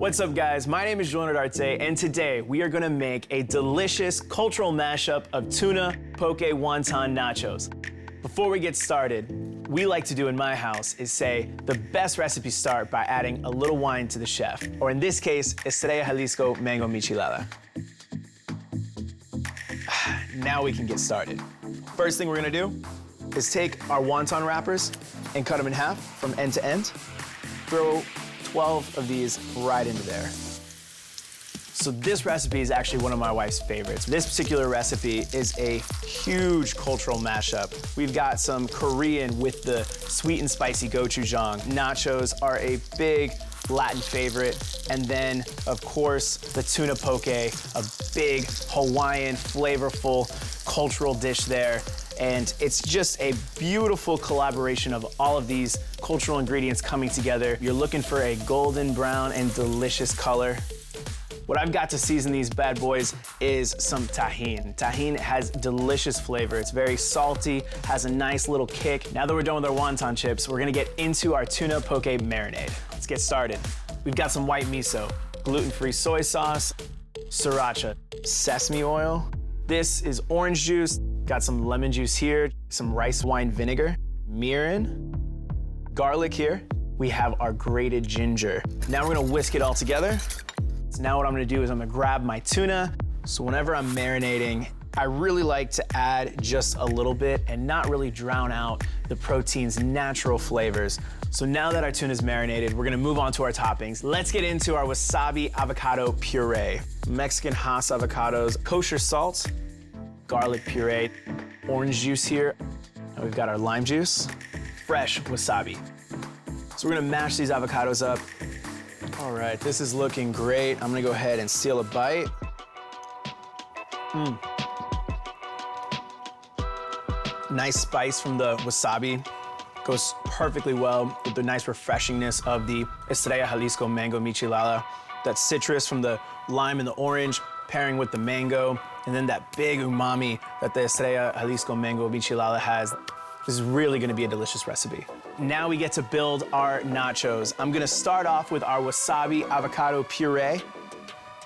What's up, guys? My name is Julian Rodarte, and today we are gonna make a delicious cultural mashup of tuna, poke, wonton nachos. Before we get started, we like to do in my house is say the best recipes start by adding a little wine to the chef, or in this case, Estrella Jalisco Mango Michelada. Now we can get started. First thing we're gonna do is take our wonton wrappers and cut them in half from end to end. Throw 12 of these right into there. So this recipe is actually one of my wife's favorites. This particular recipe is a huge cultural mashup. We've got some Korean with the sweet and spicy gochujang. Nachos are a big Latin favorite. And then, of course, the tuna poke, a big Hawaiian, flavorful, cultural dish there. And it's just a beautiful collaboration of all of these cultural ingredients coming together. You're looking for a golden brown and delicious color. What I've got to season these bad boys is some tahini. Tahini has delicious flavor. It's very salty, has a nice little kick. Now that we're done with our wonton chips, we're gonna get into our tuna poke marinade. Let's get started. We've got some white miso, gluten-free soy sauce, sriracha, sesame oil. This is orange juice. Got some lemon juice here, some rice wine vinegar, mirin, garlic here. We have our grated ginger. Now we're gonna whisk it all together. So now what I'm gonna do is I'm gonna grab my tuna. So whenever I'm marinating, I really like to add just a little bit and not really drown out the protein's natural flavors. So now that our tuna is marinated, we're gonna move on to our toppings. Let's get into our wasabi avocado puree. Mexican Hass avocados, kosher salt, garlic puree, orange juice here. And we've got our lime juice, fresh wasabi. So we're gonna mash these avocados up. All right, this is looking great. I'm gonna go ahead and steal a bite. Nice spice from the wasabi. Goes perfectly well with the nice refreshingness of the Estrella Jalisco Mango Michelada. That citrus from the lime and the orange pairing with the mango, and then that big umami that the Estrella Jalisco Mango Michelada has. This is really gonna be a delicious recipe. Now we get to build our nachos. I'm gonna start off with our wasabi avocado puree,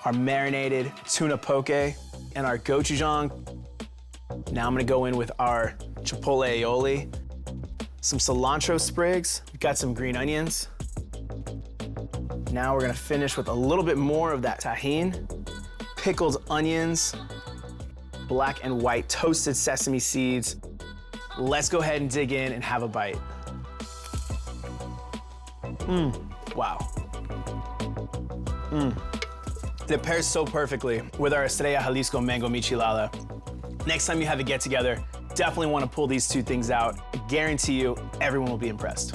our marinated tuna poke, and our gochujang. Now I'm gonna go in with our chipotle aioli, some cilantro sprigs, we've got some green onions. Now we're gonna finish with a little bit more of that tahini, pickled onions, black and white toasted sesame seeds. Let's go ahead and dig in and have a bite. Wow. It pairs so perfectly with our Estrella Jalisco Mango Michelada. Next time you have a get-together, definitely want to pull these two things out. I guarantee you, everyone will be impressed.